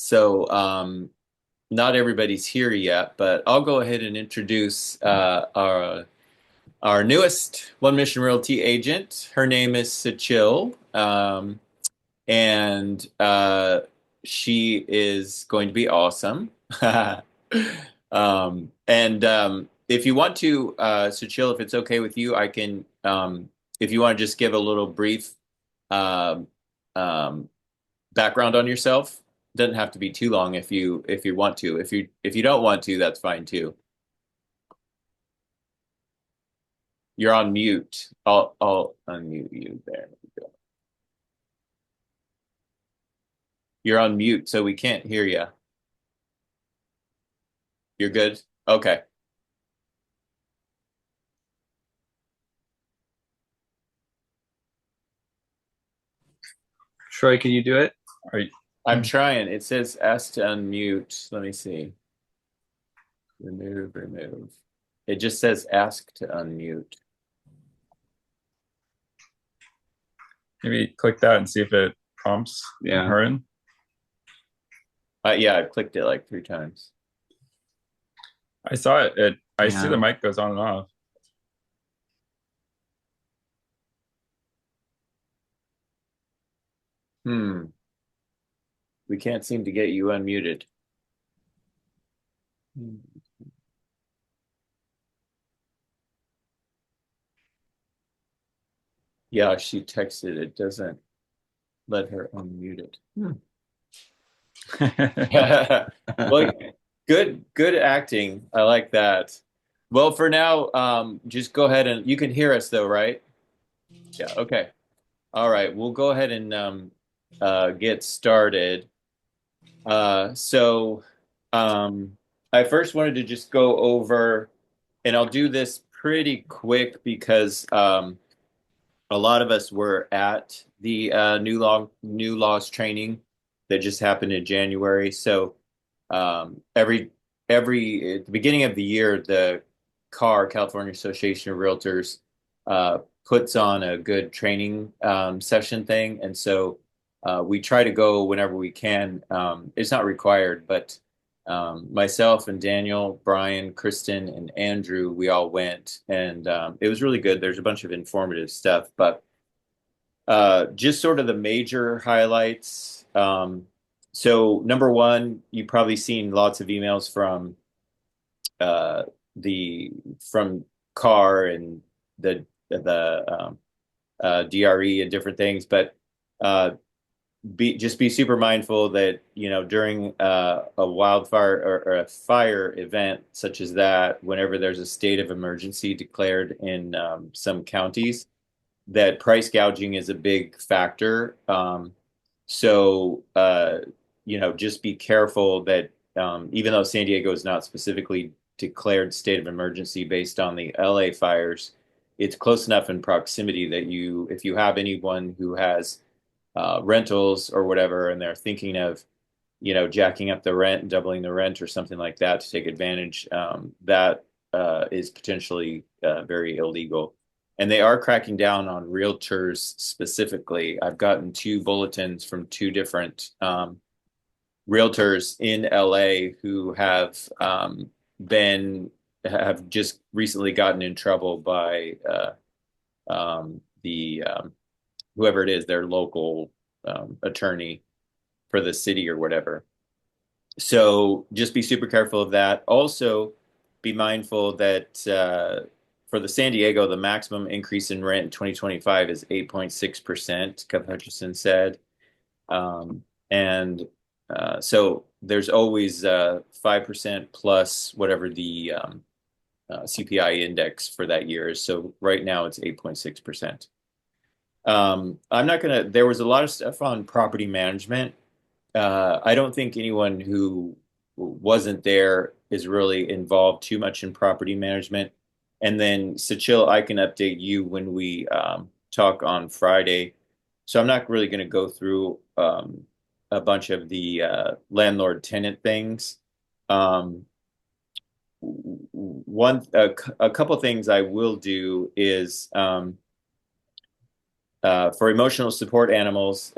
So not everybody's here yet, but I'll go ahead and introduce our newest One Mission Realty agent. Her name is Seçil, and she is going to be awesome. And if you want to, Seçil, if it's okay with you, I can, if you want to just give a little brief um, um, background on yourself. Doesn't have to be too long if you want to. If you don't want to, that's fine too. You're on mute. I'll unmute you there. We go. You're on mute, so we can't hear you. You're good? Okay. Troy, can you do it? Are you... I'm trying. It says ask to unmute. Let me see. Remove. It just says ask to unmute. Maybe click that and see if it prompts her in. Yeah, I clicked it like 3 times. I saw it. I see the mic goes on and off. We can't seem to get you unmuted. Yeah, she texted. It doesn't let her unmute it. Well, good acting. I like that. Well, for now, just go ahead and you can hear us though, right? Yeah, okay. All right, we'll go ahead and get started. So I first wanted to just go over, and I'll do this pretty quick because a lot of us were at the new laws training that just happened in January. So every at the beginning of the year, the CAR, California Association of Realtors, puts on a good training session thing, and so we try to go whenever we can. It's not required, but myself and Daniel, Brian, Kristen, and Andrew, we all went, and it was really good. There's a bunch of informative stuff, but just sort of the major highlights. So number one, you've probably seen lots of emails uh, from CAR and the DRE and different things, but uh, just be super mindful that during a wildfire or a fire event such as that, whenever there's a state of emergency declared in some counties, that price gouging is a big factor. So just be careful that even though San Diego is not specifically declared state of emergency based on the LA fires, it's close enough in proximity that if you have anyone who has rentals or whatever, and they're thinking of, jacking up the rent and doubling the rent or something like that to take advantage, that is potentially very illegal. And they are cracking down on realtors specifically. I've gotten 2 bulletins from 2 different realtors in LA who have just recently gotten in trouble by the whoever it is, their local attorney for the city or whatever. So just be super careful of that. Also, be mindful that for the San Diego, the maximum increase in rent in 2025 is 8.6%, Kev Hutchison said. And so there's always 5% plus whatever the CPI index for that year is. So right now it's 8.6%. There was a lot of stuff on property management. I don't think anyone who wasn't there is really involved too much in property management. And then, Seçil, I can update you when we talk on Friday. So I'm not really going to go through a bunch of the landlord-tenant things. A couple things I will do is for emotional support animals,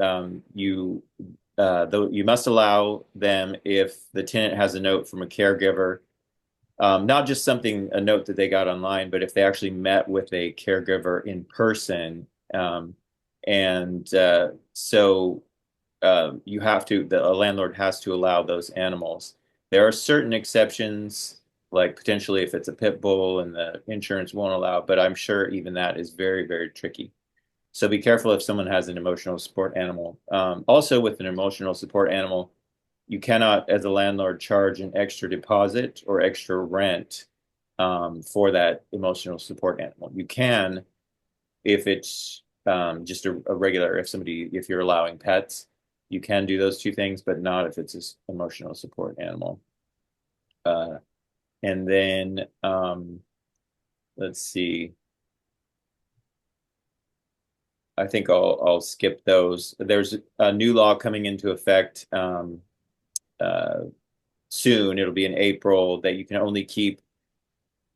though you must allow them if the tenant has a note from a caregiver, not just a note that they got online, but if they actually met with a caregiver in person. And so a landlord has to allow those animals. There are certain exceptions, like potentially if it's a pit bull and the insurance won't allow, but I'm sure even that is very, very tricky. So be careful if someone has an emotional support animal. Also, with an emotional support animal, you cannot, as a landlord, charge an extra deposit or extra rent for that emotional support animal. You can if it's just a regular, if you're allowing pets, you can do those two things, but not if it's an emotional support animal. Uh, and then let's see. I think I'll skip those. There's a new law coming into effect uh, soon. It'll be in April that you can only keep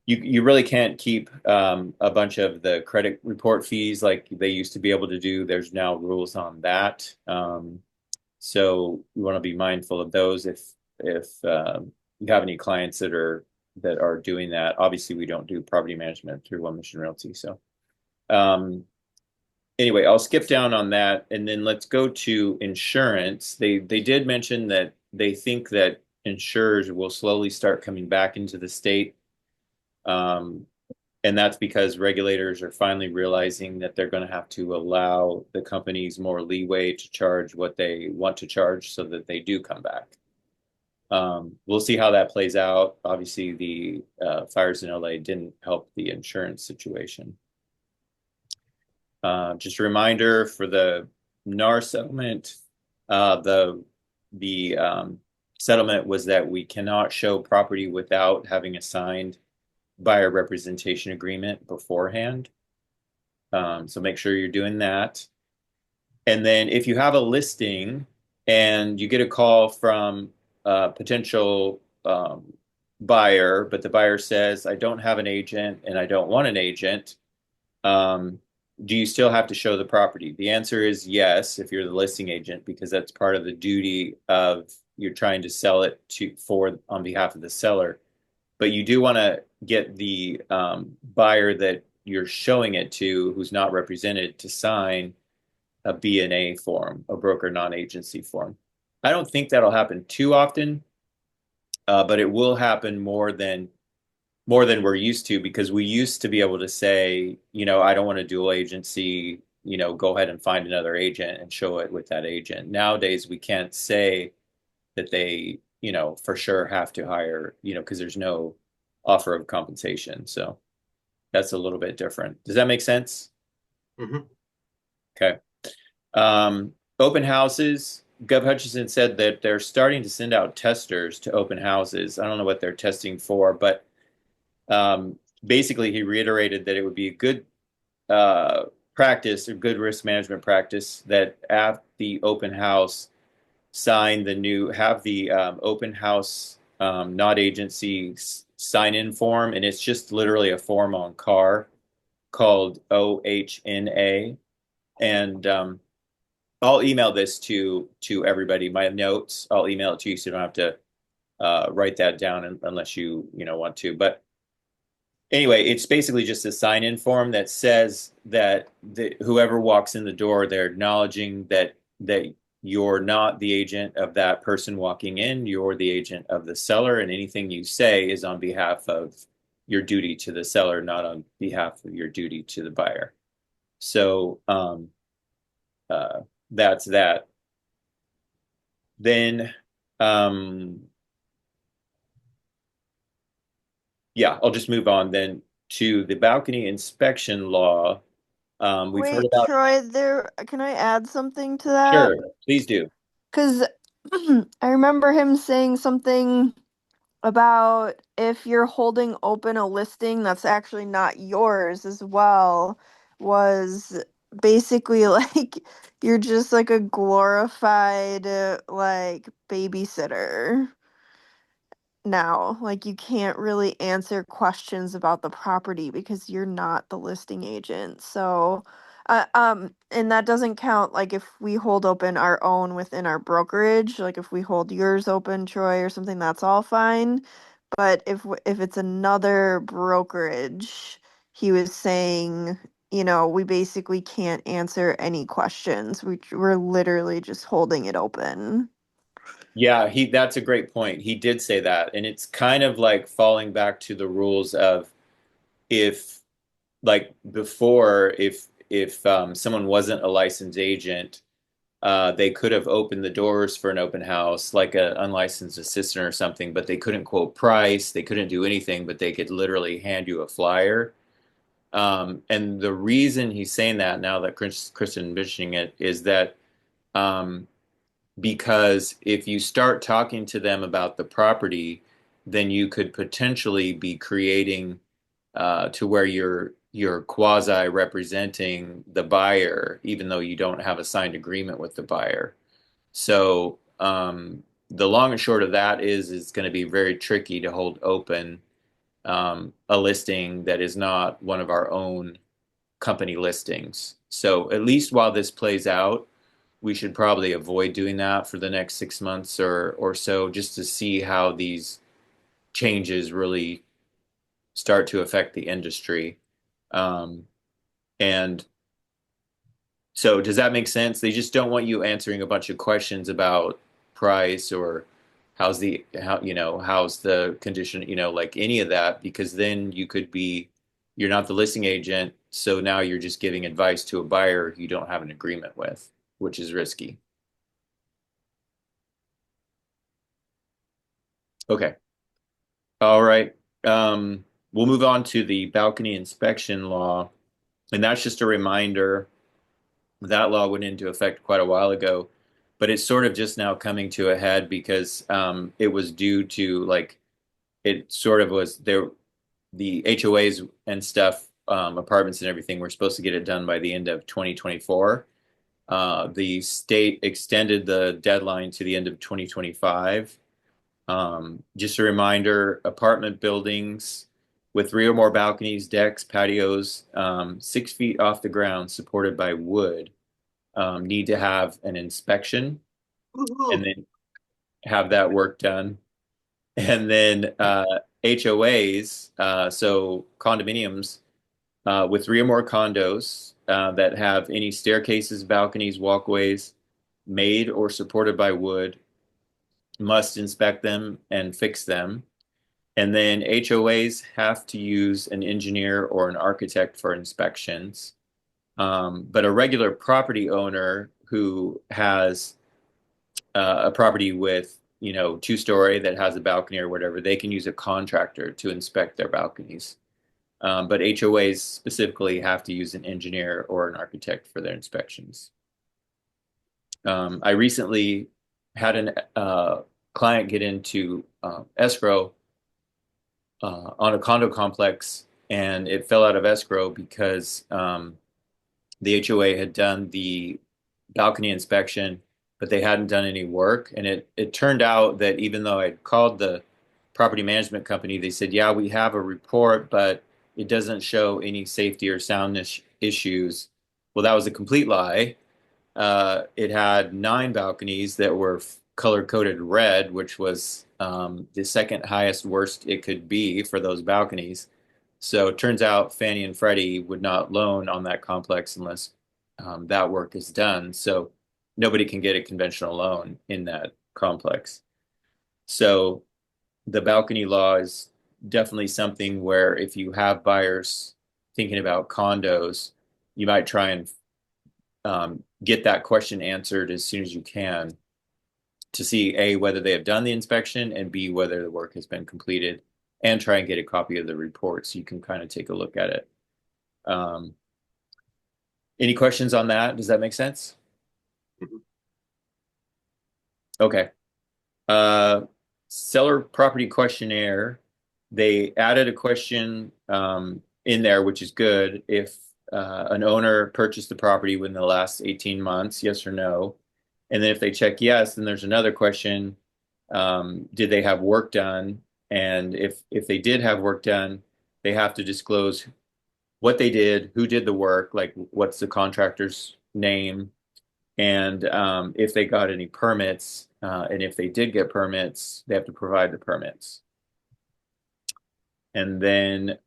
you really can't keep a bunch of the credit report fees like they used to be able to do. There's now rules on that. So you want to be mindful of those if you have any clients that are doing that. Obviously, we don't do property management through One Mission Realty. So um, anyway, I'll skip down on that and then let's go to insurance. They did mention that they think that insurers will slowly start coming back into the state. Um, and that's because regulators are finally realizing that they're going to have to allow the companies more leeway to charge what they want to charge so that they do come back. We'll see how that plays out. Obviously, the fires in LA didn't help the insurance situation. Just a reminder for the NAR settlement, the settlement was that we cannot show property without having a signed buyer representation agreement beforehand. So make sure you're doing that. And then if you have a listing and you get a call from a potential buyer, but the buyer says, I don't have an agent and I don't want an agent, um, do you still have to show the property? The answer is yes, if you're the listing agent, because that's part of the duty of you're trying to sell it on behalf of the seller. But you do want to get the buyer that you're showing it to, who's not represented, to sign a BNA form, a broker non-agency form. I don't think that'll happen too often, but it will happen more than we're used to because we used to be able to say, I don't want a dual agency, go ahead and find another agent and show it with that agent. Nowadays, we can't say that they, for sure have to hire, because there's no offer of compensation. So that's a little bit different. Does that make sense? Mm-hmm. Okay. Open houses. Gov Hutchinson said that they're starting to send out testers to open houses. I don't know what they're testing for, but basically he reiterated that it would be a good practice or good risk management practice that at the open house have the open house not agency sign in form, and it's just literally a form on car called OHNA. And I'll email this to everybody. My notes, I'll email it to you so you don't have to write that down unless you want to. But anyway, it's basically just a sign-in form that says that whoever walks in the door, they're acknowledging that you're not the agent of that person walking in, you're the agent of the seller, and anything you say is on behalf of your duty to the seller, not on behalf of your duty to the buyer. So uh, that's that. Then yeah, I'll just move on then to the balcony inspection law. We've heard Wait, about. Troy, can I add something to that? Sure, please do. Because I remember him saying something about if you're holding open a listing that's actually not yours as well, was basically like you're just like a glorified like babysitter now. Like you can't really answer questions about the property because you're not the listing agent. So And that doesn't count like if we hold open our own within our brokerage, like if we hold yours open, Troy, or something, that's all fine. But if it's another brokerage, he was saying, we basically can't answer any questions. We're literally just holding it open. Yeah, that's a great point. He did say that. And it's kind of like falling back to the rules of if like before, if someone wasn't a licensed agent, they could have opened the doors for an open house, like an unlicensed assistant or something, but they couldn't quote price, they couldn't do anything, but they could literally hand you a flyer. And the reason he's saying that now that Kristen mentioning it is that um, because if you start talking to them about the property, then you could potentially be creating to where you're quasi representing the buyer, even though you don't have a signed agreement with the buyer. So the long and short of that is it's going to be very tricky to hold open a listing that is not one of our own company listings. So at least while this plays out, we should probably avoid doing that for the next 6 months or so, just to see how these changes really start to affect the industry. Um, and so does that make sense? They just don't want you answering a bunch of questions about price or how's the condition, like any of that, because then you're not the listing agent, so now you're just giving advice to a buyer you don't have an agreement with, which is risky. Okay. All right. We'll move on to the balcony inspection law, and that's just a reminder. That law went into effect quite a while ago, but it's sort of just now coming to a head because it was due to like it sort of was there the HOAs and stuff, apartments and everything were supposed to get it done by the end of 2024. The state extended the deadline to the end of 2025. Just a reminder, apartment buildings with three or more balconies, decks, patios, 6 feet off the ground, supported by wood, need to have an inspection and then have that work done. And then HOAs, so condominiums with three or more condos that have any staircases, balconies, walkways made or supported by wood must inspect them and fix them. And then HOAs have to use an engineer or an architect for inspections. But a regular property owner who has a property with, 2-story that has a balcony or whatever, they can use a contractor to inspect their balconies. But HOAs specifically have to use an engineer or an architect for their inspections. I recently had a client get into escrow on a condo complex, and it fell out of escrow because the HOA had done the balcony inspection, but they hadn't done any work. And it turned out that even though I'd called the property management company, they said, yeah, we have a report, but it doesn't show any safety or soundness issues. Well, that was a complete lie. It had 9 balconies that were color coded red, which was the second highest worst it could be for those balconies. So it turns out Fannie and Freddie would not loan on that complex unless that work is done. So nobody can get a conventional loan in that complex. So the balcony law is definitely something where if you have buyers thinking about condos, you might try and get that question answered as soon as you can to see A, whether they have done the inspection, and B, whether the work has been completed, and try and get a copy of the report so you can kind of take a look at it. Any questions on that? Does that make sense? Okay. Seller property questionnaire. They added a question in there, which is good. If an owner purchased the property within the last 18 months, yes or no? And then if they check yes, then there's another question. Did they have work done? And if they did have work done, they have to disclose what they did, who did the work, like what's the contractor's name, and if they got any permits, and if they did get permits, they have to provide the permits. And then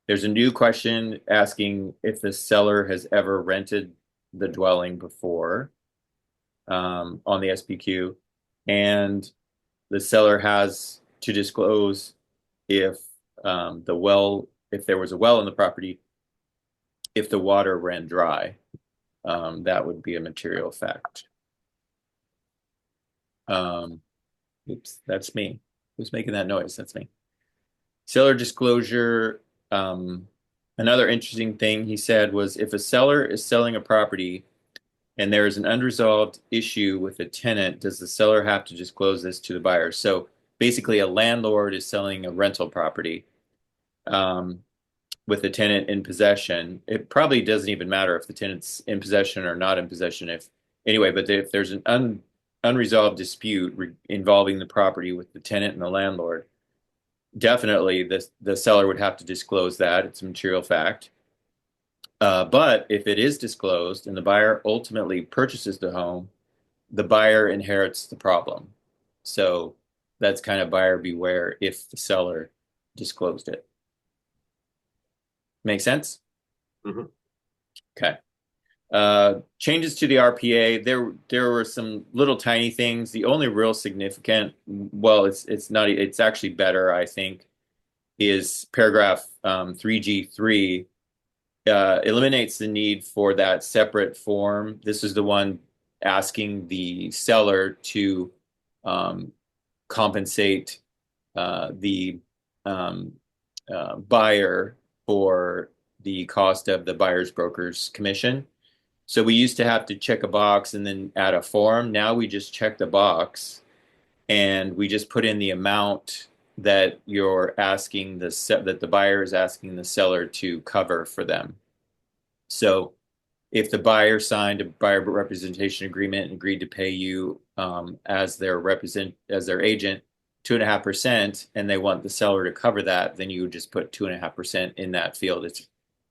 there's a new question asking if the seller has ever rented the dwelling before on the SPQ, and the seller has to disclose if if there was a well in the property, if the water ran dry. That would be a material fact. Oops, that's me. Who's making that noise? That's me. Seller disclosure. Another interesting thing he said was if a seller is selling a property and there is an unresolved issue with a tenant, does the seller have to disclose this to the buyer? So basically, a landlord is selling a rental property with a tenant in possession. It probably doesn't even matter if the tenant's in possession or not in possession. But if there's an unresolved dispute involving the property with the tenant and the landlord, definitely the seller would have to disclose that. It's a material fact. But if it is disclosed and the buyer ultimately purchases the home, the buyer inherits the problem. So that's kind of buyer beware if the seller disclosed it. Make sense? Mm-hmm. Okay. Changes to the RPA. There were some little tiny things. The only real significant, well, it's actually better, I think, is paragraph 3G3 eliminates the need for that separate form. This is the one asking the seller to compensate the buyer for the cost of the buyer's broker's commission. So we used to have to check a box and then add a form. Now we just check the box and we just put in the amount that that the buyer is asking the seller to cover for them. So if the buyer signed a buyer representation agreement and agreed to pay you as their agent 2.5%, and they want the seller to cover that, then you would just put 2.5% in that field. It's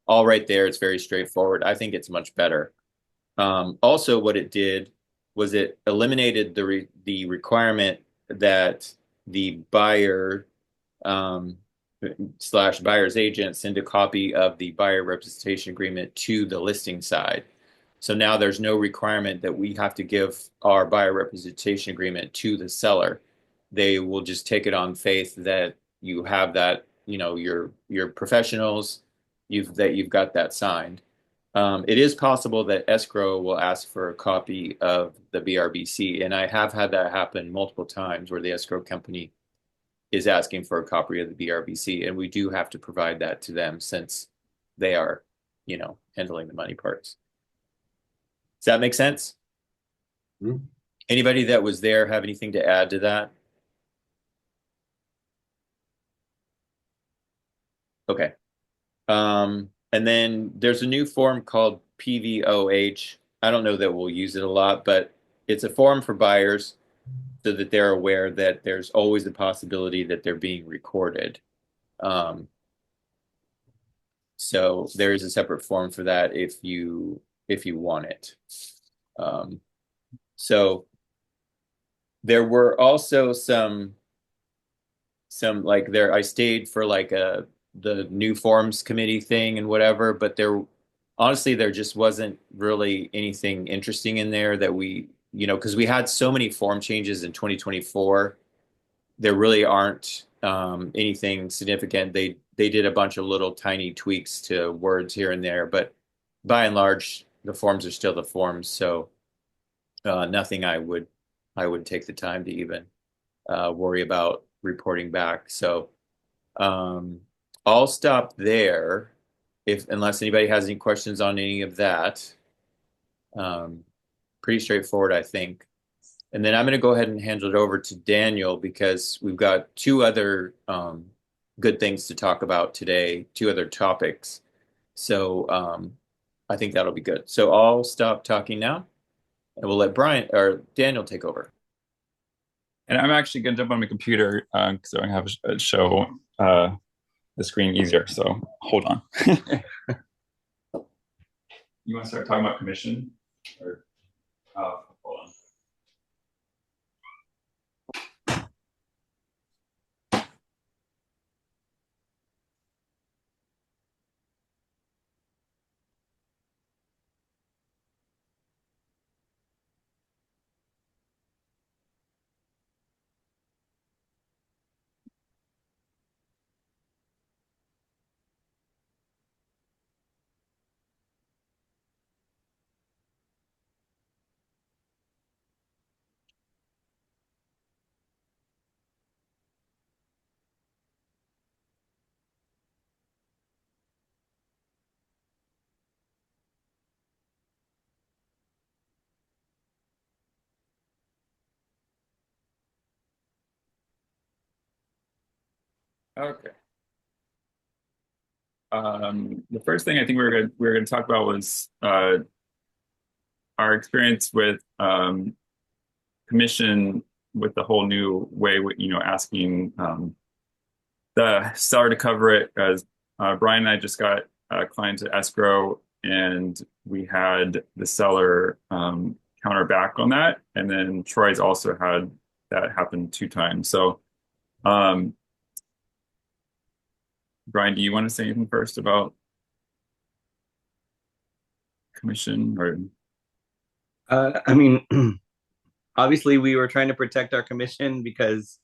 all right there. It's very straightforward. I think it's much better. Also, what it did was it eliminated the requirement that the buyer slash buyer's agent send a copy of the buyer representation agreement to the listing side. So now there's no requirement that we have to give our buyer representation agreement to the seller. They will just take it on faith that you have that, you're professionals, you've got that signed. It is possible that escrow will ask for a copy of the BRBC, and I have had that happen multiple times where the escrow company is asking for a copy of the BRBC, and we do have to provide that to them since they are, handling the money parts. Does that make sense? Mm-hmm. Anybody that was there have anything to add to that? Okay. And then there's a new form called PVOH. I don't know that we'll use it a lot, but it's a form for buyers so that they're aware that there's always the possibility that they're being recorded. So there is a separate form for that if you want it. So there were also some like there I stayed for like the new forms committee thing and whatever, but honestly there just wasn't really anything interesting in there that because we had so many form changes in 2024, there really aren't anything significant. They did a bunch of little tiny tweaks to words here and there, but by and large, the forms are still the forms. So nothing I would take the time to even worry about reporting back. So I'll stop there unless anybody has any questions on any of that. Pretty straightforward, I think. And then I'm going to go ahead and hand it over to Daniel because we've got two other good things to talk about today, two other topics. So I think that'll be good. So I'll stop talking now and we'll let Daniel take over. And I'm actually going to jump on my computer because I have a show the screen easier. So hold on. You want to start talking about commission? Or hold on. Okay. The first thing I think we were gonna talk about was our experience with commission with the whole new way, asking the seller to cover it. As Brian and I just got a client to escrow, and we had the seller counter back on that, and then Troy's also had that happen 2 times. So, Brian, do you want to say anything first about commission or? I mean, obviously we were trying to protect our commission because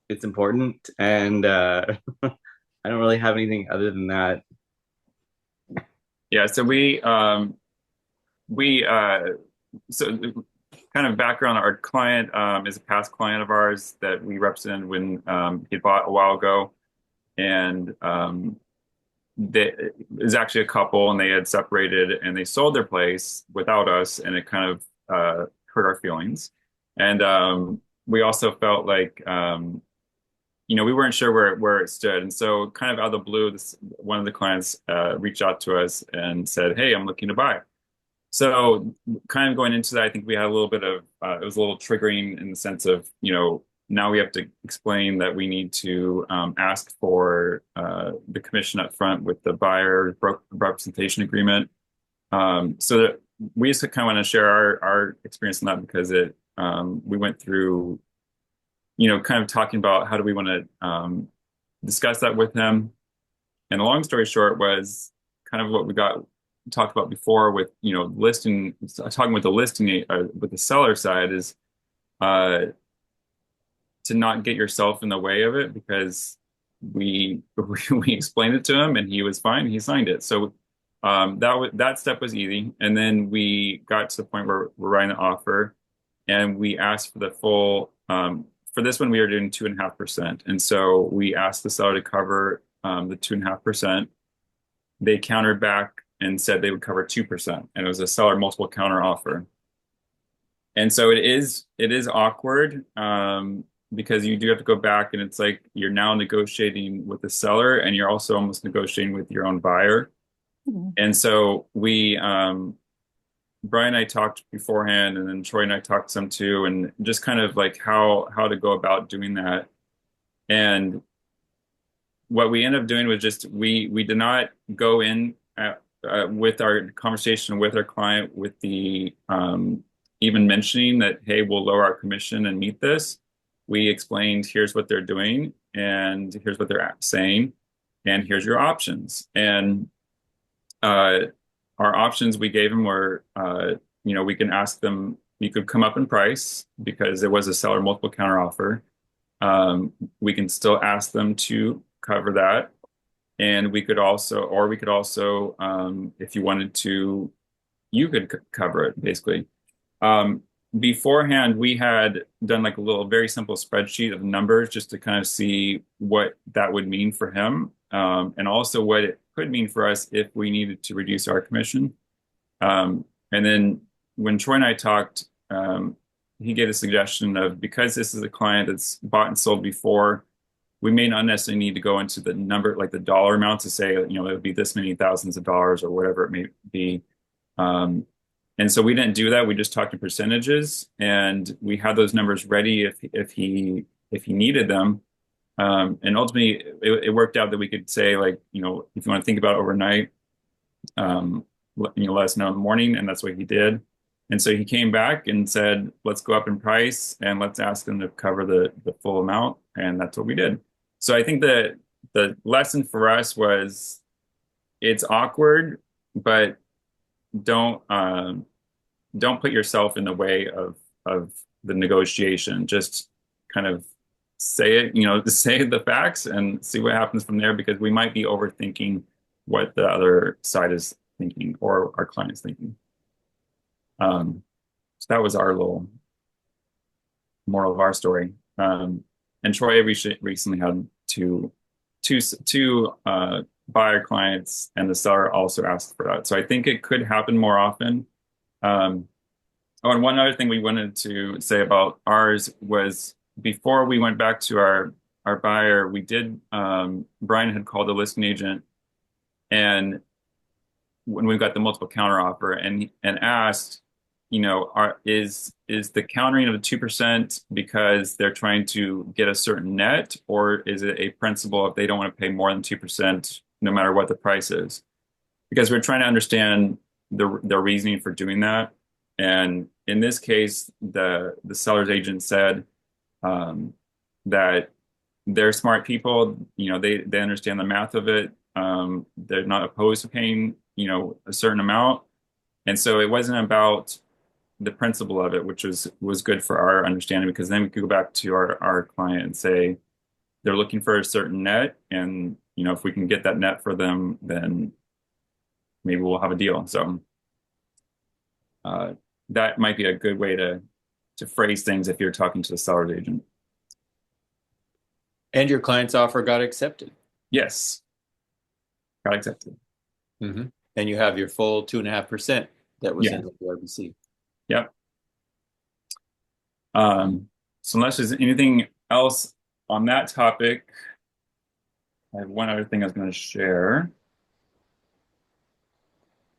it's important, and I don't really have anything other than that. Yeah, so so kind of background, our client is a past client of ours that we represented when he bought a while ago, and it was actually a couple, and they had separated and they sold their place without us, and it kind of hurt our feelings. And we also felt like we weren't sure where it stood, and so kind of out of the blue, one of the clients reached out to us and said, "Hey, I'm looking to buy." So kind of going into that, I think we had a little bit of it was a little triggering in the sense of now we have to explain that we need to ask for the commission up front with the buyer representation agreement. So that we just kind of want to share our experience on that, because we went through kind of talking about how do we want to discuss that with him. And the long story short was kind of what we talked about before with talking with the listing with the seller side is to not get yourself in the way of it, because we explained it to him and he was fine. He signed it. So that step was easy. And then we got to the point where we're writing the offer, and we asked for the full. For this one, we were doing 2.5%, and so we asked the seller to cover the 2.5%. They countered back and said they would cover 2%, and it was a seller multiple counter offer. And so it is awkward because you do have to go back, and it's like you're now negotiating with the seller, and you're also almost negotiating with your own buyer. Mm-hmm. And so Brian and I talked beforehand, and then Troy and I talked some too, and just kind of like how to go about doing that. And what we ended up doing was just we did not go in with our conversation with our client with the even mentioning that, hey, we'll lower our commission and meet this. We explained, here's what they're doing, and here's what they're saying, and here's your options. And our options we gave them were, we can ask them, you could come up in price because it was a seller multiple counter offer. We can still ask them to cover that. And we could also, if you wanted to, you could cover it basically. Beforehand, we had done like a little very simple spreadsheet of numbers just to kind of see what that would mean for him, and also what it could mean for us if we needed to reduce our commission. And then when Troy and I talked, he gave a suggestion of, because this is a client that's bought and sold before, we may not necessarily need to go into the number, like the dollar amount, to say, it would be this many thousands of dollars or whatever it may be. And so we didn't do that. We just talked in percentages, and we had those numbers ready if he needed them. And ultimately, it worked out that we could say, like, you know, if you want to think about it overnight, you know, let us know in the morning, and that's what he did. And so he came back and said, let's go up in price and let's ask them to cover the full amount, and that's what we did. So I think that the lesson for us was it's awkward, but don't don't put yourself in the way of the negotiation. Just kind of say it, you know, say the facts and see what happens from there, because we might be overthinking what the other side is thinking or our client's thinking. So that was our little moral of our story. And Troy recently had two buyer clients, and the seller also asked for that. So I think it could happen more often. Oh, and one other thing we wanted to say about ours was before we went back to our buyer, we did Brian had called the listing agent, and when we got the multiple counter offer, and asked, you know, is the countering of the 2% because they're trying to get a certain net, or is it a principle if they don't want to pay more than 2% no matter what the price is? Because we're trying to understand the reasoning for doing that. And in this case, the seller's agent said that they're smart people, you know, they understand the math of it. They're not opposed to paying, you know, a certain amount. And so it wasn't about the principle of it, which was good for our understanding, because then we could go back to our client and say they're looking for a certain net, and you know, if we can get that net for them, then maybe we'll have a deal. So that might be a good way to phrase things if you're talking to the seller's agent. And your client's offer got accepted. Yes, got accepted. Mm-hmm. And you have your full 2.5% that was in the RBC. Yep. So unless there's anything else on that topic, I have one other thing I was going to share.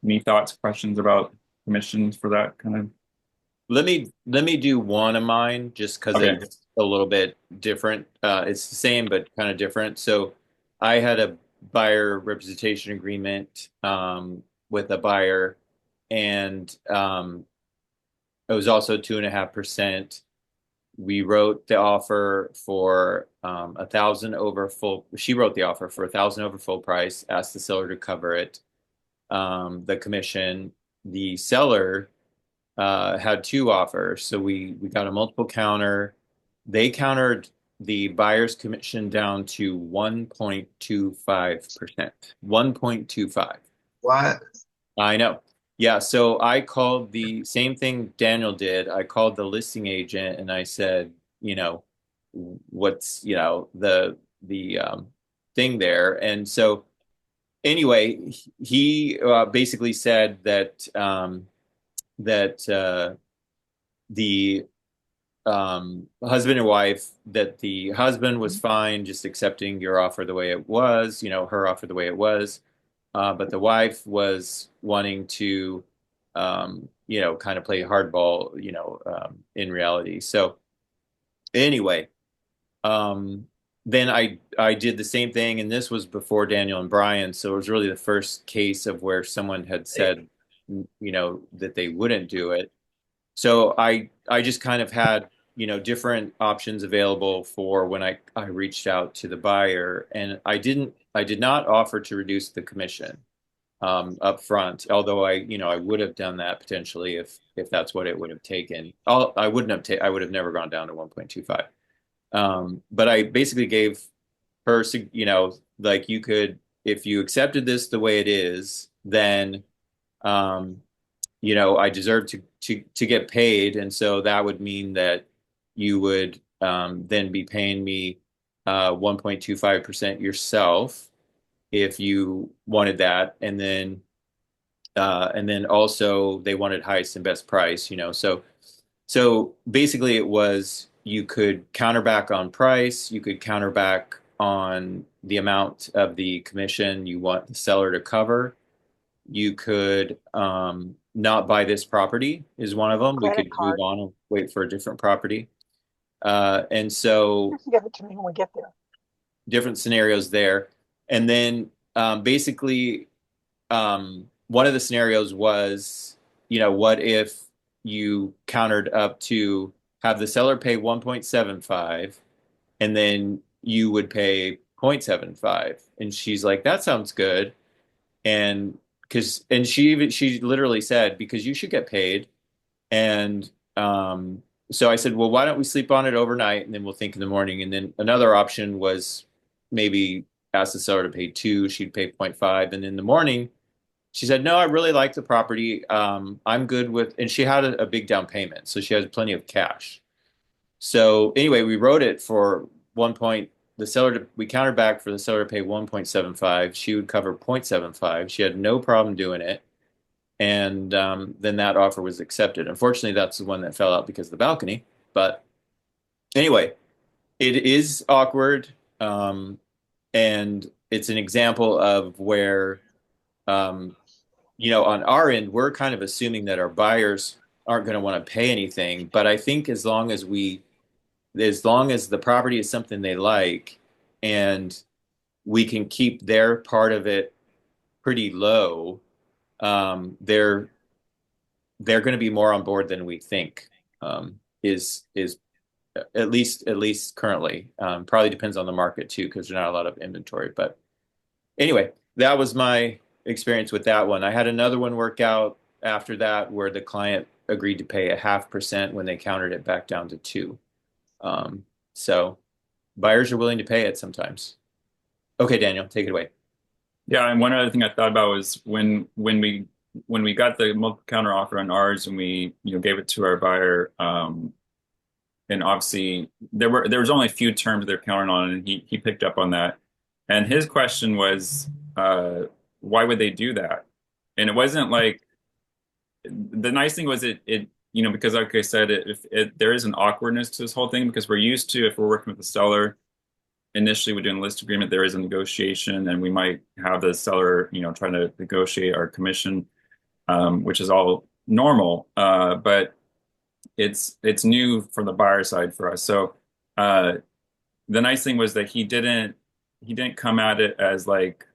Any thoughts, questions about commissions for that kind of? Let me do one of mine just because Okay. it's a little bit different. It's the same but kind of different. So I had a buyer representation agreement with a buyer, and it was also 2.5%. We wrote the offer for 1,000 over full. She wrote the offer for 1,000 over full price, asked the seller to cover it. The commission, the seller had two offers. So we got a multiple counter. They countered the buyer's commission down to 1.25%. 1.25. What? I know. Yeah, so I called the same thing Daniel did. I called the listing agent and I said, you know, what's, you know, the thing there. And so anyway, he basically said that the husband and wife, that the husband was fine just accepting your offer the way it was, you know, her offer the way it was. But the wife was wanting to, you know, kind of play hardball, you know, in reality. So anyway, then I did the same thing, and this was before Daniel and Brian, so it was really the first case of where someone had said, you know, that they wouldn't do it. So I just kind of had, you know, different options available for when I reached out to the buyer, and I did not offer to reduce the commission up front, although you know, I would have done that potentially if that's what it would have taken. I wouldn't have I would have never gone down to 1.25. But I basically gave her, you know, like, you could, if you accepted this the way it is, then you know, I deserve to get paid, and so that would mean that you would then be paying me 1.25% yourself if you wanted that, and then also they wanted highest and best price, you know. So basically it was, you could counter back on price, you could counter back on the amount of the commission you want the seller to cover. You could not buy this property is one of them. We Credit could move card. on and wait for a different property. And so You can give it to me when we get there. different scenarios there. And then basically, one of the scenarios was, what if you countered up to have the seller pay 1.75 and then you would pay 0.75. And she's like, that sounds good. And she literally said, because you should get paid. And so I said, well, why don't we sleep on it overnight and then we'll think in the morning. And then another option was maybe ask the seller to pay 2, she'd pay 0.5. And in the morning, she said, no, I really like the property. I'm good with, and she had a big down payment. So she had plenty of cash. So anyway, we wrote it for 1 point, we countered back for the seller to pay 1.75. She would cover 0.75. She had no problem doing it. And then that offer was accepted. Unfortunately, that's the one that fell out because of the balcony. But anyway, it is awkward. And it's an example of where, on our end, we're kind of assuming that our buyers aren't going to want to pay anything. But I think as long as the property is something they like and we can keep their part of it pretty low, they're going to be more on board than we think. Is at least currently. Probably depends on the market too, because there's not a lot of inventory. But anyway, that was my experience with that one. I had another one work out after that where the client agreed to pay 0.5% when they countered it back down to 2. So buyers are willing to pay it sometimes. Okay, Daniel, take it away. Yeah, and one other thing I thought about was when we got the multiple counter offer on ours and we gave it to our buyer, and obviously there was only a few terms they're counting on, and he picked up on that. And his question was, why would they do that? And it wasn't like, the nice thing was because like I said, there is an awkwardness to this whole thing, because we're used to, if we're working with the seller, initially we're doing a list agreement, there is a negotiation, and we might have the seller, trying to negotiate our commission, which is all normal. But it's new from the buyer side for us. So the nice thing was that he didn't come at it as like,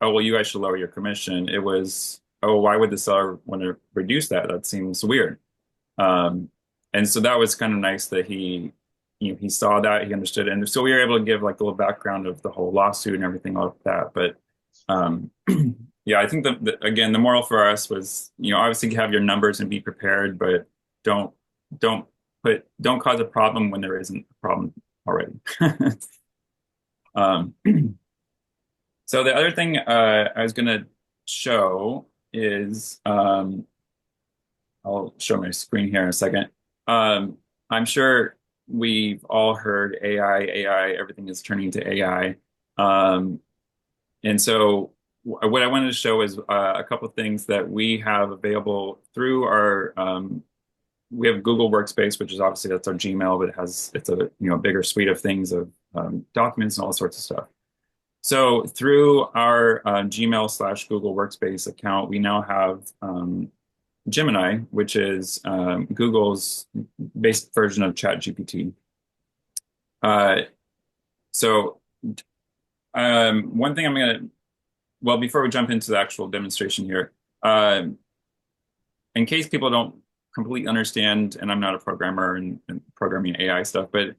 oh, well, you guys should lower your commission. It was, oh, why would the seller want to reduce that? That seems weird. And so that was kind of nice that he saw that, he understood it. And so we were able to give like a little background of the whole lawsuit and everything like that. But yeah, I think again, the moral for us was, obviously have your numbers and be prepared, but don't cause a problem when there isn't a problem already. So the other thing I was going to show is, I'll show my screen here in a second. I'm sure we've all heard AI, everything is turning to AI. And so what I wanted to show is a couple of things that we have available through our, we have Google Workspace, which is obviously, that's our Gmail, but it's a bigger suite of things, of documents and all sorts of stuff. So through our Gmail/Google Workspace account, we now have Gemini, which is Google's basic version of ChatGPT. So one thing before we jump into the actual demonstration here, in case people don't completely understand, and I'm not a programmer and programming AI stuff, but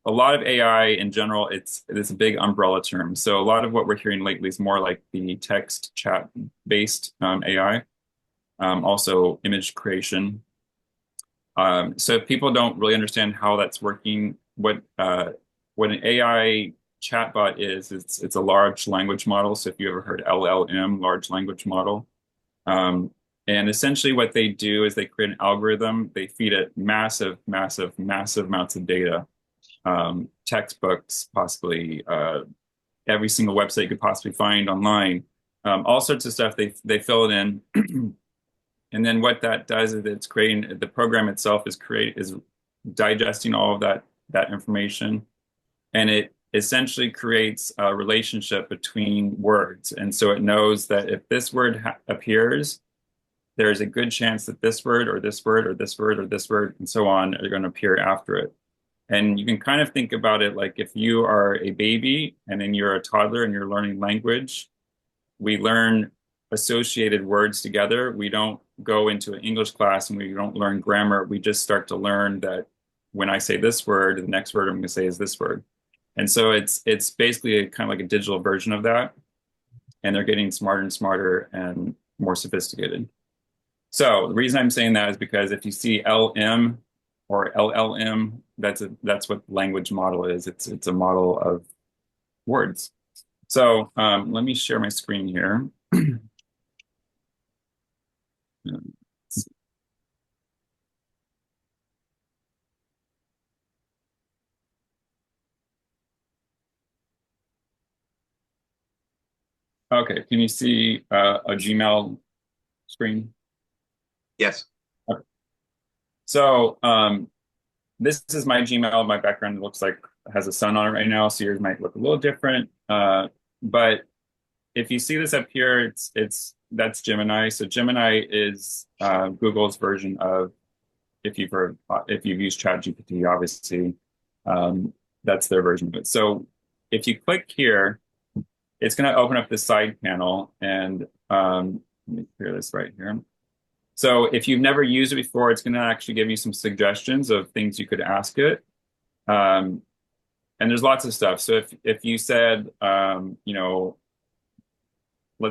a lot of AI in general, it's a big umbrella term. So a lot of what we're hearing lately is more like the text chat based AI, also image creation. So if people don't really understand how that's working, what an AI chatbot is, it's a large language model. So if you ever heard LLM, large language model, and essentially what they do is they create an algorithm, they feed it massive amounts of data. Textbooks, possibly every single website you could possibly find online, all sorts of stuff. They fill it in, and then what that does is it's creating, the program itself is digesting all of that information, and it essentially creates a relationship between words. And so it knows that if this word appears, there's a good chance that this word or this word or this word or this word and so on are going to appear after it. And you can kind of think about it like if you are a baby and then you're a toddler and you're learning language, we learn associated words together. We don't go into an English class and we don't learn grammar. We just start to learn that when I say this word, the next word I'm going to say is this word. And so it's basically kind of like a digital version of that. And they're getting smarter and smarter and more sophisticated. So the reason I'm saying that is because if you see LM or LLM, that's what language model is. It's a model of words. So let me share my screen here. Okay, can you see a Gmail screen? Yes. Okay. So this is my Gmail. My background looks like has a sun on it right now, so yours might look a little different. But if you see this up here, that's Gemini. So Gemini is Google's version of if you've used ChatGPT, obviously, that's their version of it. So if you click here, it's going to open up this side panel, and let me clear this right here. So if you've never used it before, it's going to actually give you some suggestions of things you could ask it. And there's lots of stuff. So if you said, let's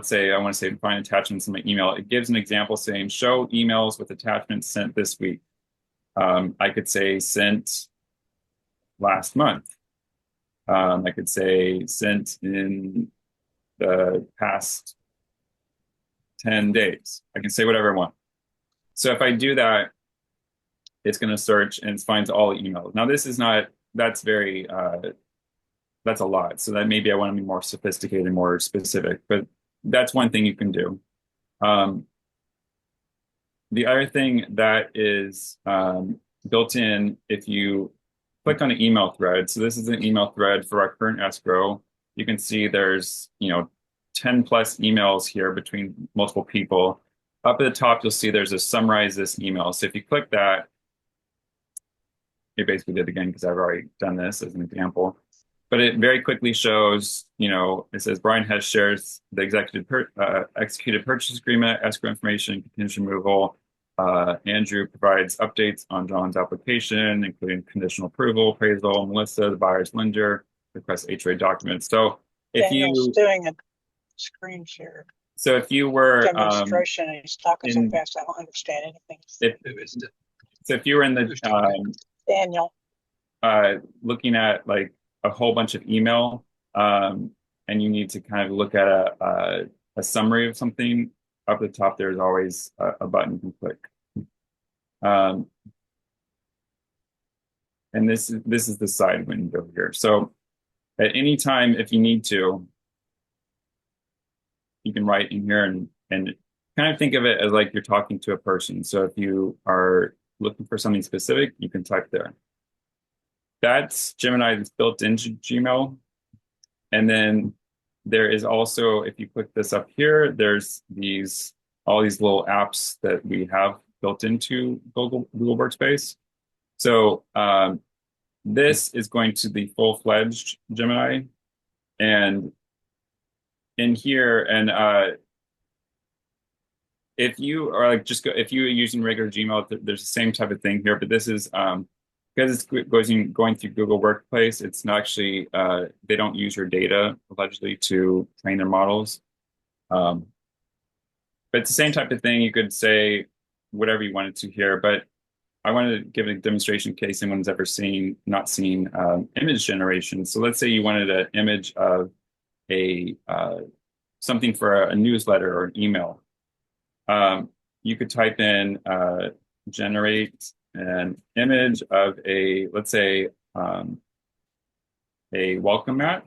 say I want to say find attachments in my email, it gives an example saying show emails with attachments sent this week. I could say sent last month. I could say sent in the past 10 days. I can say whatever I want. So if I do that, it's going to search and it finds all emails. Now this is not, that's very, that's a lot. So that maybe I want to be more sophisticated, more specific, but that's one thing you can do. The other thing that is built in, if you click on an email thread, so this is an email thread for our current escrow, you can see there's, 10 plus emails here between multiple people. Up at the top, you'll see there's a summarize this email. So if you click that, it basically did again because I've already done this as an example. But it very quickly shows, it says Brian Hess shares the executed purchase agreement, escrow information, contingent removal. Andrew provides updates on John's application, including conditional approval, appraisal. Melissa, the buyer's lender, requests HOA documents. So if Daniel's doing a screen share if you were demonstration and he's talking so fast I don't understand anything. If you were in the Daniel, looking at like a whole bunch of email, and you need to kind of look at a summary of something, up at the top there's always a button you can click. And this is the side window here. So at any time, if you need to, you can write in here and kind of think of it as like you're talking to a person. So if you are looking for something specific, you can type there. That's Gemini that's built into Gmail. And then there is also, if you click this up here, there's all these little apps that we have built into Google Workspace. So this is going to be full-fledged Gemini. And in here, and if you are like if you're using regular Gmail, there's the same type of thing here, but this is because it's going through Google Workplace, it's not actually they don't use your data allegedly to train their models. But it's the same type of thing. You could say whatever you wanted to here, but I wanted to give a demonstration in case anyone's ever not seen image generation. So let's say you wanted an image of a something for a newsletter or an email. You could type in generate an image of let's say a welcome mat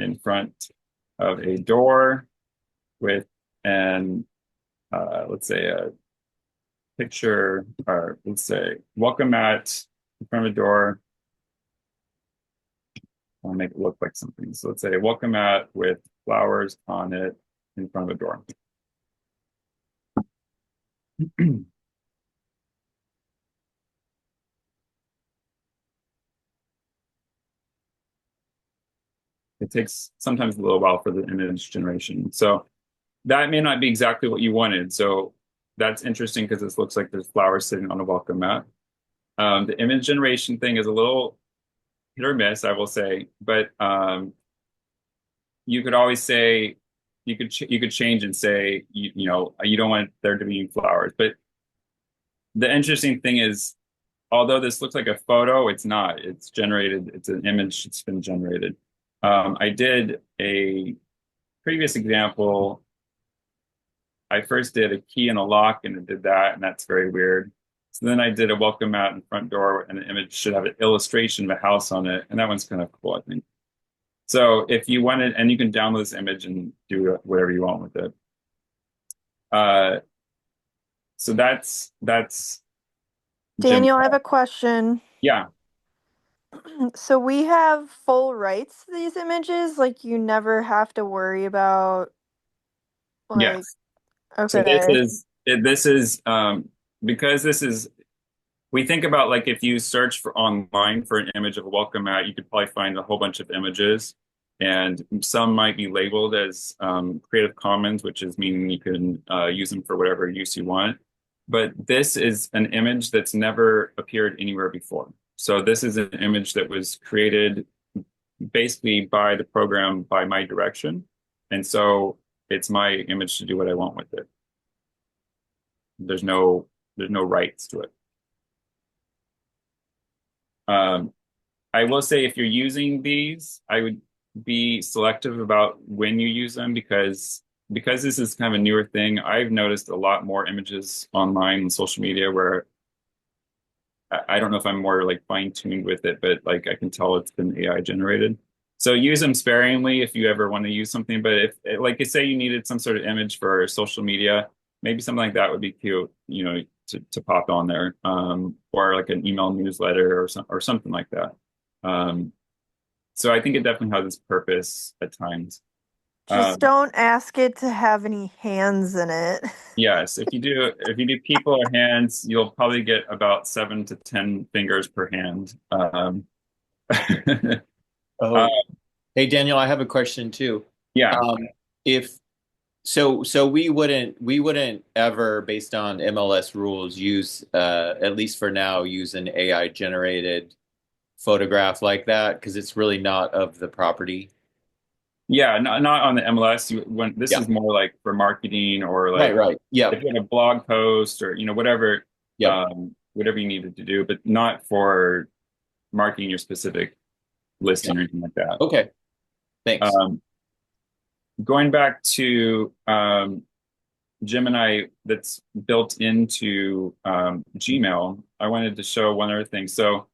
in front of a door with let's say a picture, or let's say welcome mat in front of a door. I'll make it look like something. So let's say welcome mat with flowers on it in front of a door. it takes sometimes a little while for the image generation. So that may not be exactly what you wanted. So that's interesting because this looks like there's flowers sitting on a welcome mat. The image generation thing is a little hit or miss, I will say, but you could always say you could change and say you know you don't want there to be flowers. But the interesting thing is, although this looks like a photo, it's not. It's generated. It's an image that's been generated. I did a previous example. I first did a key and a lock, and it did that, and that's very weird. So then I did a welcome mat and front door, and the image should have an illustration of a house on it, and that one's kind of cool, I think. So if you wanted, and you can download this image and do whatever you want with it. Uh, so that's Daniel, I Gemini. have a question. Yeah, So we have full rights to these images, like you never have to worry about like yes. So okay. this is because this is we think about like if you search for online for an image of a welcome mat, you could probably find a whole bunch of images, and some might be labeled as Creative Commons, which is meaning you can use them for whatever use you want. But this is an image that's never appeared anywhere before. So this is an image that was created basically by the program by my direction, and so it's my image to do what I want with it. There's no rights to it. Um, I will say if you're using these, I would be selective about when you use them because this is kind of a newer thing. I've noticed a lot more images online and social media where I don't know if I'm more like fine-tuned with it, but like I can tell it's been AI generated. So use them sparingly if you ever want to use something. But if like say you needed some sort of image for social media, maybe something like that would be cute, you know, to pop on there, or like an email newsletter or something like that. Um, so I think it definitely has its purpose at times. Just Um, don't ask it to have any hands in it. yes, if you do people or hands, you'll probably get about 7 to 10 fingers per hand. Uh, Oh, hey Daniel, I have a question too. yeah, Um, if so we wouldn't ever, based on MLS rules, use at least for now, use an AI generated photograph like that because it's really not of the property. yeah, not on the MLS. When this Yeah. is more like for marketing or Right, like right. if Yep. you had a blog post or you know Yep. whatever you needed to do, but not for marketing your specific Yep. listing or anything like that. Okay. Thanks. Um, going back to Gemini that's built into Gmail, I wanted to show one other thing. So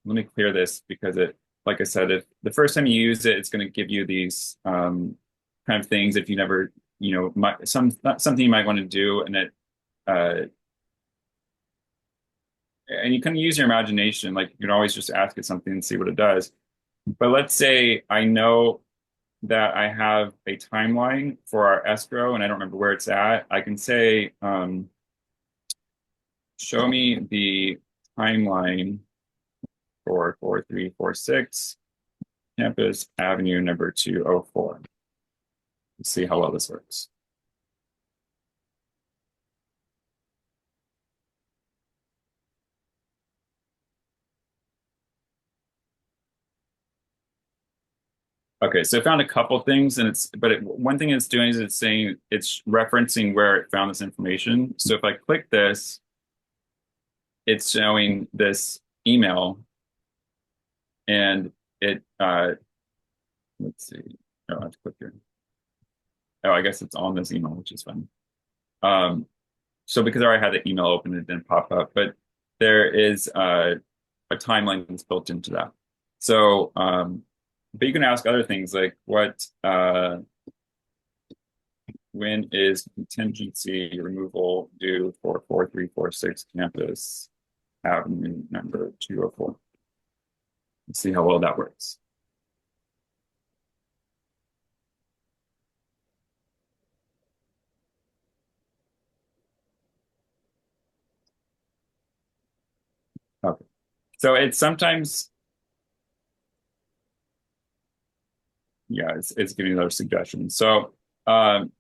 let me clear this because like I said, if the first time you use it, it's going to give you these kind of things if you never, you know, something you might want to do, uh, and you can use your imagination. Like you can always just ask it something and see what it does. But let's say I know that I have a timeline for our escrow and I don't remember where it's at. I can say, show me the timeline for 4346 Campus Avenue number 204. Let's see how well this works. Okay, so I found a couple things, and one thing it's doing is it's saying it's referencing where it found this information. So if I click this, it's showing this email, and let's see. Oh, I have to click here. Oh, I guess it's on this email, which is fun. Um, so because I already had the email open, it didn't pop up, but there is a timeline that's built into that. So, but you can ask other things like when is contingency removal due for 4346 Campus Avenue number 204? Let's see how well that works. Okay. So it's sometimes yeah, it's giving you those suggestions. So um,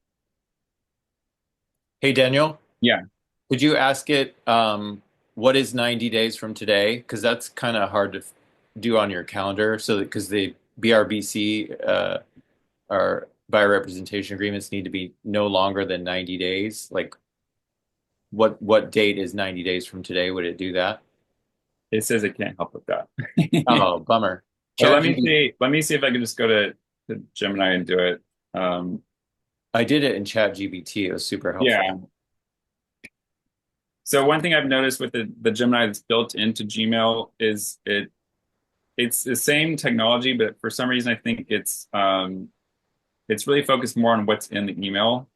Hey, Daniel, yeah, could you ask it what is 90 days from today? Because that's kind of hard to do on your calendar. So because the BRBC our biorepresentation agreements need to be no longer than 90 days. Like what date is 90 days from today? Would it do that? it says it can't help with that. Oh, bummer. But Chat GPT, let me see if I can just go to Gemini and do it. Um, I did it in Chat GPT. It was super helpful. yeah. So one thing I've noticed with the Gemini that's built into Gmail is it's the same technology, but for some reason I think it's really focused more on what's in the email.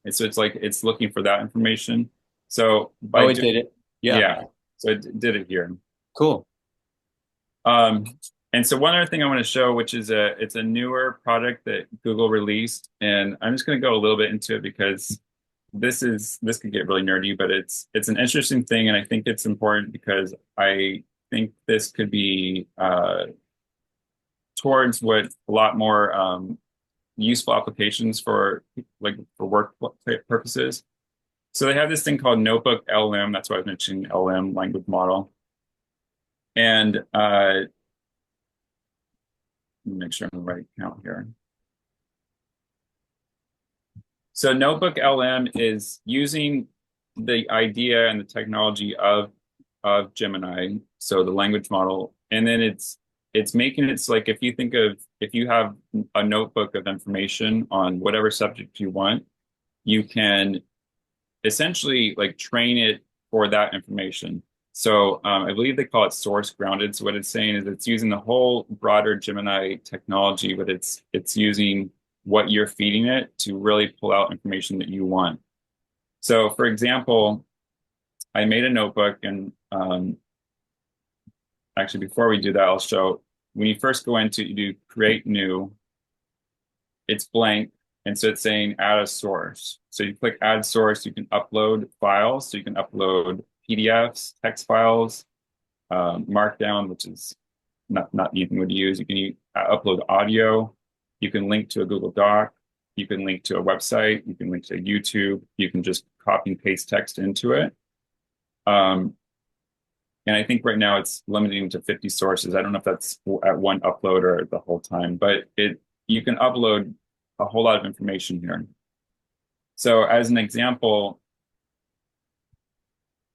And so it's like it's looking for that information. So by Oh, it doing, did it. Yeah, yeah, so it did it here. cool. Um, and so one other thing I want to show, which is it's a newer product that Google released, and I'm just going to go a little bit into it because this could get really nerdy, but it's an interesting thing, and I think it's important because I think this could be towards what a lot more useful applications for like for work purposes. So they have this thing called NotebookLM. That's why I was mentioning LM language model. And let me make sure I'm on the right count here. So NotebookLM is using the idea and the technology of Gemini, so the language model, and then it's making it so like if you think of if you have a notebook of information on whatever subject you want, you can essentially like train it for that information. So I believe they call it source grounded. So what it's saying is it's using the whole broader Gemini technology, but it's using what you're feeding it to really pull out information that you want. So for example, I made a notebook and actually before we do that, I'll show when you first go into you do create new, it's blank. And so it's saying add a source. So you click add source, you can upload files. So you can upload PDFs, text files, Markdown, which is not anything would use. You can upload audio. You can link to a Google Doc. You can link to a website. You can link to YouTube. You can just copy and paste text into it. And I think right now it's limiting to 50 sources. I don't know if that's at one upload or the whole time, but you can upload a whole lot of information here. So as an example,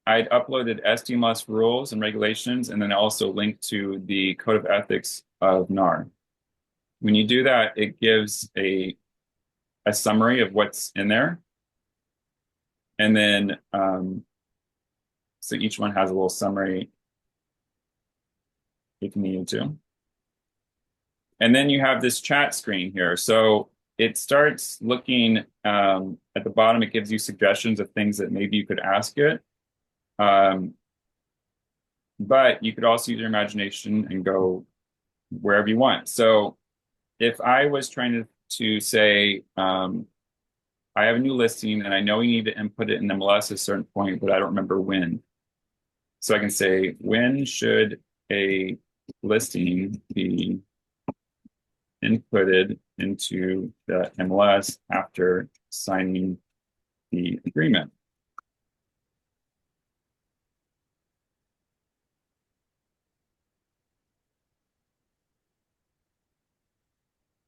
I'd uploaded SDMLS rules and regulations, and then also linked to the Code of Ethics of NAR. When you do that, it gives a summary of what's in there. And then, so each one has a little summary if you need to. And then you have this chat screen here. So it starts looking at the bottom, it gives you suggestions of things that maybe you could ask it. But you could also use your imagination and go wherever you want. So if I was trying to say, I have a new listing and I know you need to input it in MLS at a certain point, but I don't remember when. So I can say, when should a listing be inputted into the MLS after signing the agreement?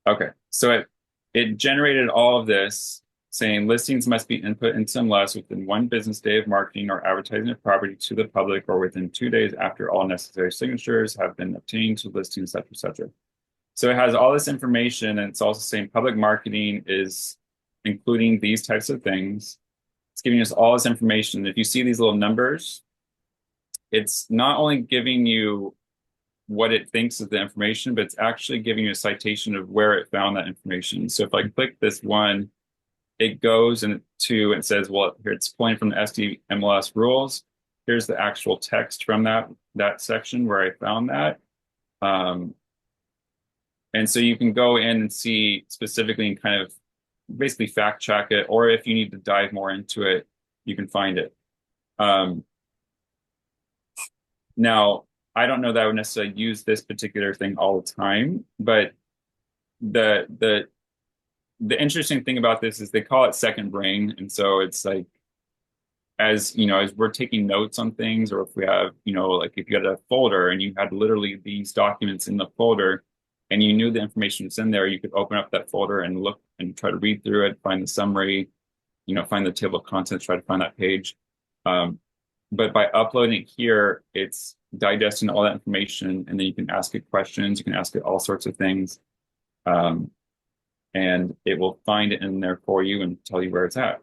Okay, so it generated all of this saying listings must be input into MLS within 1 business day of marketing or advertising a property to the public or within 2 days after all necessary signatures have been obtained to listing, et cetera, et cetera. So it has all this information, and it's also saying public marketing is including these types of things. It's giving us all this information. If you see these little numbers, it's not only giving you what it thinks of the information, but it's actually giving you a citation of where it found that information. So if I click this one, it goes and says, well, here it's pulling from the SDMLS rules. Here's the actual text from that section where I found that. And so you can go in and see specifically and kind of basically fact check it, or if you need to dive more into it, you can find it. Now, I don't know that I would necessarily use this particular thing all the time, but the interesting thing about this is they call it second brain, and so it's like as you know, as we're taking notes on things, or if we have, you know, like if you had a folder and you had literally these documents in the folder and you knew the information was in there, you could open up that folder and look and try to read through it, find the summary, you know, find the table of contents, try to find that page. But by uploading it here, it's digesting all that information, and then you can ask it questions, you can ask it all sorts of things, and it will find it in there for you and tell you where it's at.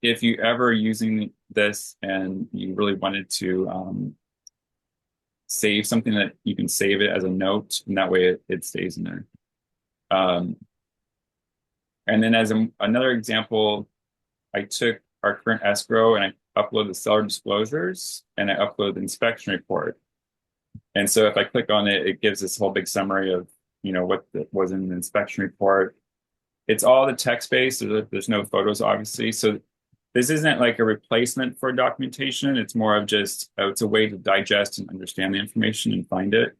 If you ever using this and you really wanted to save something, that you can save it as a note, and that way it stays in there. And then as another example, I took our current escrow and I upload the seller disclosures and I upload the inspection report. And so if I click on it, it gives this whole big summary of, you know, what was in the inspection report. It's all the text-based. There's no photos, obviously. So this isn't like a replacement for documentation. It's more of just, it's a way to digest and understand the information and find it.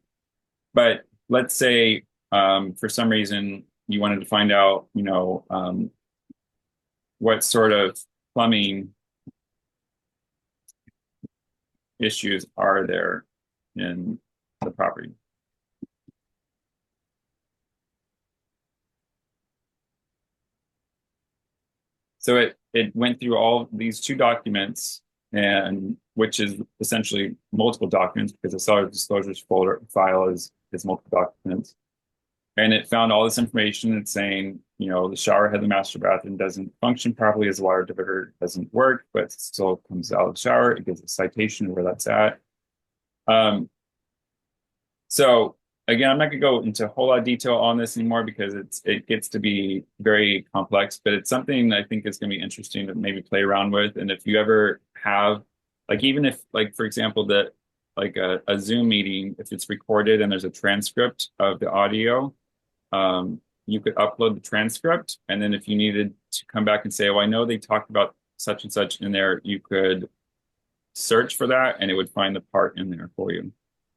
But let's say for some reason you wanted to find out, you know, what sort of plumbing issues are there in the property. So it went through all these two documents, and which is essentially multiple documents because the seller disclosures folder file is multiple documents. And it found all this information. It's saying, you know, the shower head, the master bathroom doesn't function properly as a water diverter, doesn't work, but it still comes out of the shower. It gives a citation of where that's at. So again, I'm not going to go into a whole lot of detail on this anymore because it gets to be very complex, but it's something I think is going to be interesting to maybe play around with. And if you ever have, like, even if, like, for example, that like a Zoom meeting, if it's recorded and there's a transcript of the audio, you could upload the transcript. And then if you needed to come back and say, oh, I know they talked about such and such in there, you could search for that and it would find the part in there for you.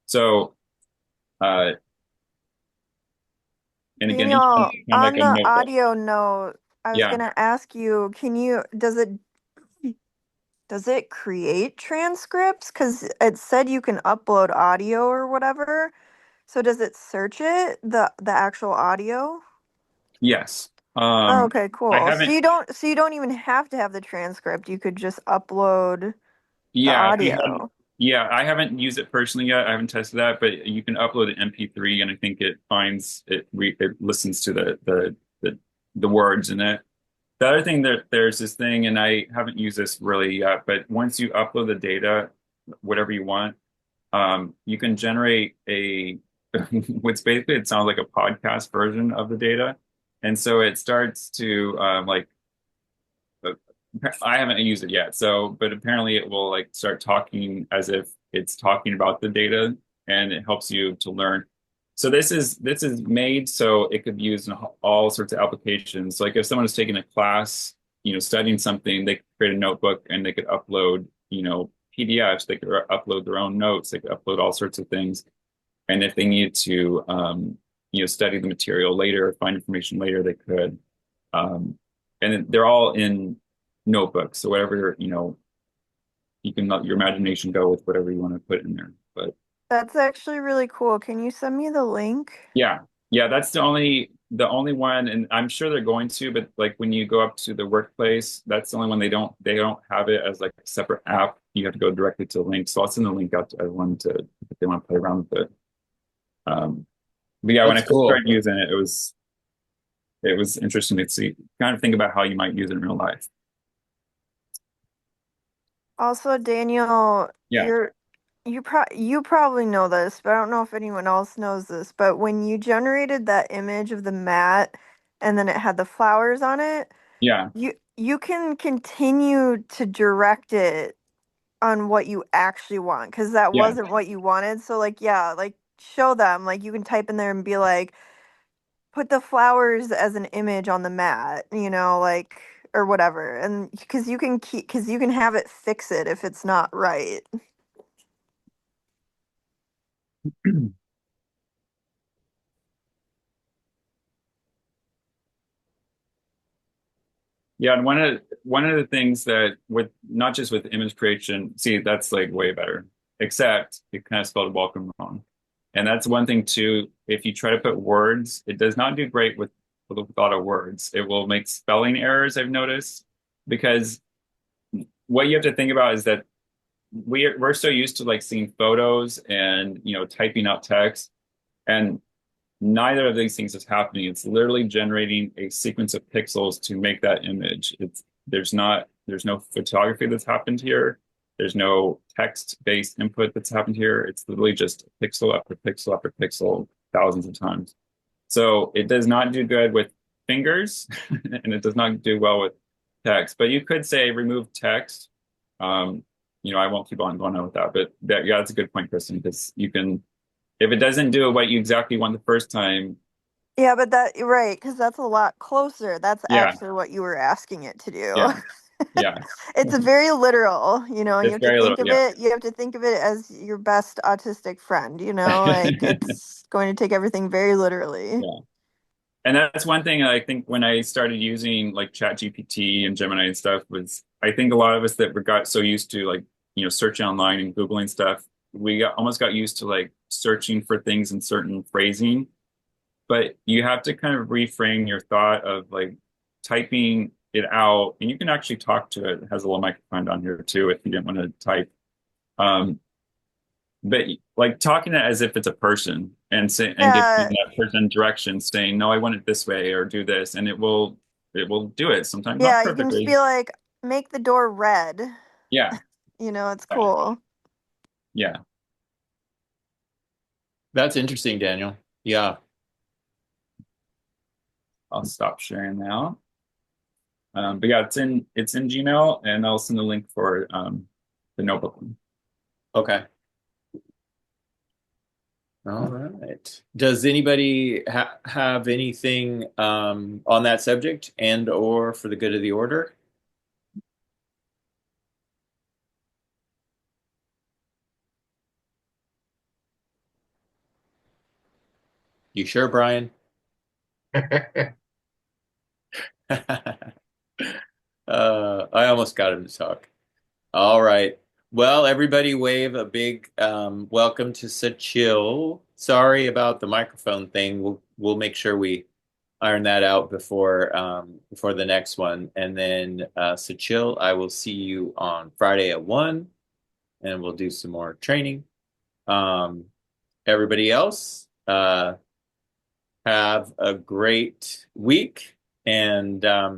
So, and again, Daniel, on like the audio note, I was gonna ask you, does it create transcripts? Because it said you can upload audio or whatever. So does it search it, the actual audio? Yes. Oh, okay, cool. I haven't, So you don't even have to have the transcript. You could just upload the yeah, audio. yeah, I haven't used it personally yet. I haven't tested that, but you can upload an MP3, and I think it finds it listens to the words in it. The other thing there's this thing, and I haven't used this really yet, but once you upload the data, whatever you want, you can generate what's basically, it sounds like a podcast version of the data. And so it starts to like, I haven't used it yet. So, but apparently it will like start talking as if it's talking about the data, and it helps you to learn. So this is made so it could be used in all sorts of applications. So like if someone is taking a class, you know, studying something, they could create a notebook and they could upload, you know, PDFs, they could upload their own notes, they could upload all sorts of things. And if they needed to, you know, study the material later, find information later, they could. And they're all in notebooks. So whatever, you know, you can let your imagination go with whatever you want to put in there. But That's actually really cool. Can you send me the link? yeah, that's the only one, and I'm sure they're going to, but like when you go up to the workplace, that's the only one they don't have it as like a separate app. You have to go directly to the link. So I'll send the link out to everyone to if they want to play around with it. But yeah, when I first started using it, it was interesting to see, kind of think about how you might use it in real life. Also, Daniel, Yeah. you probably know this, but I don't know if anyone else knows this. But when you generated that image of the mat and then it had the flowers on it, Yeah. you can continue to direct it on what you actually want, because that wasn't what you wanted. So like, yeah, like show them, like you can type in there and be like, put the flowers as an image on the mat, you know, like, or whatever. And because you can have it fix it if it's not right. Yeah, and one of the things that with not just with image creation, see that's like way better. Except it kind of spelled welcome wrong. And that's one thing too. If you try to put words, it does not do great with a lot of words. It will make spelling errors, I've noticed, because what you have to think about is that we're so used to like seeing photos and typing out text, and neither of these things is happening. It's literally generating a sequence of pixels to make that image. There's no photography that's happened here. There's no text-based input that's happened here. It's literally just pixel after pixel after pixel thousands of times. So it does not do good with fingers and it does not do well with text. But you could say remove text. I won't keep on going on with that, but yeah, that's a good point, Kristen, because you can, if it doesn't do what you exactly want the first time. Yeah, but right, because that's a lot closer. That's Yeah, actually what you were asking it to do. yeah, yeah. It's very literal, and you It's have to very little, think of yeah. it, you have to think of it as your best autistic friend, like it's going to take everything very literally. Yeah. And that's one thing I think when I started using like ChatGPT and Gemini and stuff was I think a lot of us that got so used to like, searching online and Googling stuff, we almost got used to like searching for things in certain phrasing. But you have to kind of reframe your thought of like typing it out, and you can actually talk to it. It has a little microphone down here too if you didn't want to type. But like talking it as if it's a person and giving Yeah, that person directions, saying, "No, I want it this way," or "Do this," and it will do it. Sometimes not yeah, you can just perfectly. be like, make the door red. Yeah, It's yeah, cool. yeah. That's interesting, Daniel. Yeah. I'll stop sharing now. But yeah, it's in Gmail, and I'll send the link for the notebook. Okay. All right. Does anybody have anything on that subject and or for the good of the order? You sure, Brian? I almost got him to talk. All right. Well, everybody wave a big welcome to Seçil. Sorry about the microphone thing. We'll make sure we iron that out before the next one. And then Seçil, I will see you on Friday at 1 and we'll do some more training. Everybody else, have a great week. And I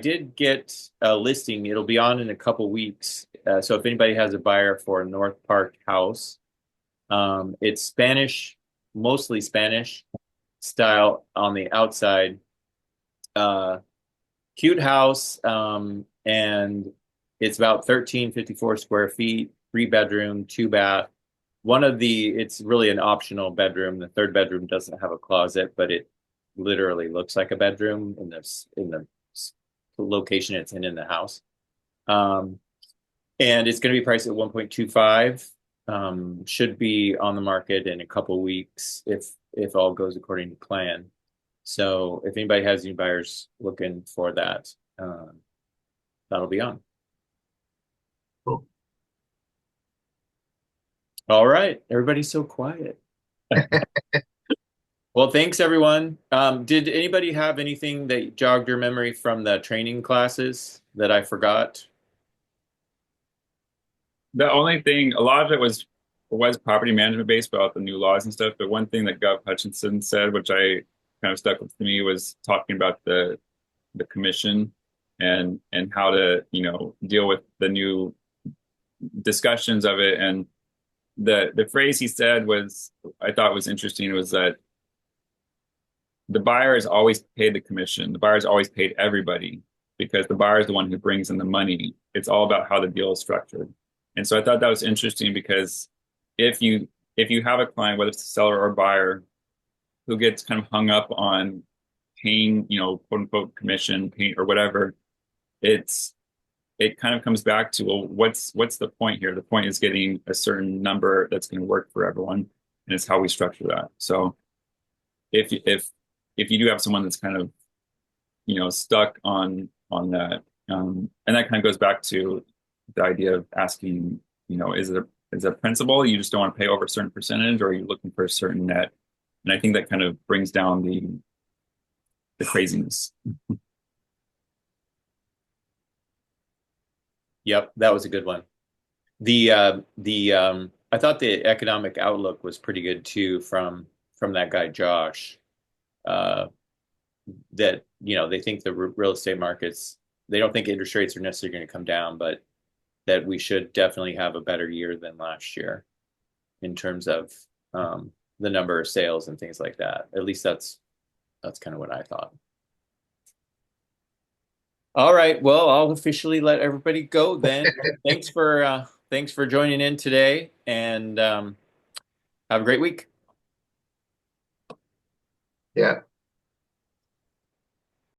did get a listing. It'll be on in a couple weeks. So if anybody has a buyer for a North Park house, it's Spanish, mostly Spanish style on the outside. Cute house, and it's about 1354 square feet, 3 bedroom, 2 bath. It's really an optional bedroom. The third bedroom doesn't have a closet, but it literally looks like a bedroom in the location it's in the house. And it's going to be priced at 1.25. Should be on the market in a couple weeks if all goes according to plan. So if anybody has any buyers looking for that, that'll be on. Cool. All right. Everybody's so quiet. Well, thanks everyone. Did anybody have anything that jogged your memory from the training classes that I forgot? The only thing, a lot of it was property management based about the new laws and stuff. But one thing that Gov Hutchinson said, which I kind of stuck with me, was talking about the commission and how to deal with the new discussions of it. And the phrase he said was, I thought was interesting, was that the buyer is always paid the commission. The buyer is always paid everybody because the buyer is the one who brings in the money. It's all about how the deal is structured. And so I thought that was interesting because if you have a client, whether it's a seller or a buyer, who gets kind of hung up on paying, quote unquote commission, pay or whatever, it kind of comes back to, well, what's the point here? The point is getting a certain number that's going to work for everyone, and it's how we structure that. So if you do have someone that's kind of stuck on that. And that kind of goes back to the idea of asking, is it a principal you just don't want to pay over a certain percentage, or are you looking for a certain net? And I think that kind of brings down the craziness. Yep, that was a good one. I thought the economic outlook was pretty good too from that guy Josh. That they think the real estate markets, they don't think interest rates are necessarily going to come down, but that we should definitely have a better year than last year in terms of the number of sales and things like that. At least that's kind of what I thought. All right, well, I'll officially let everybody go then. Thanks for joining in today, and have a great week. Yeah.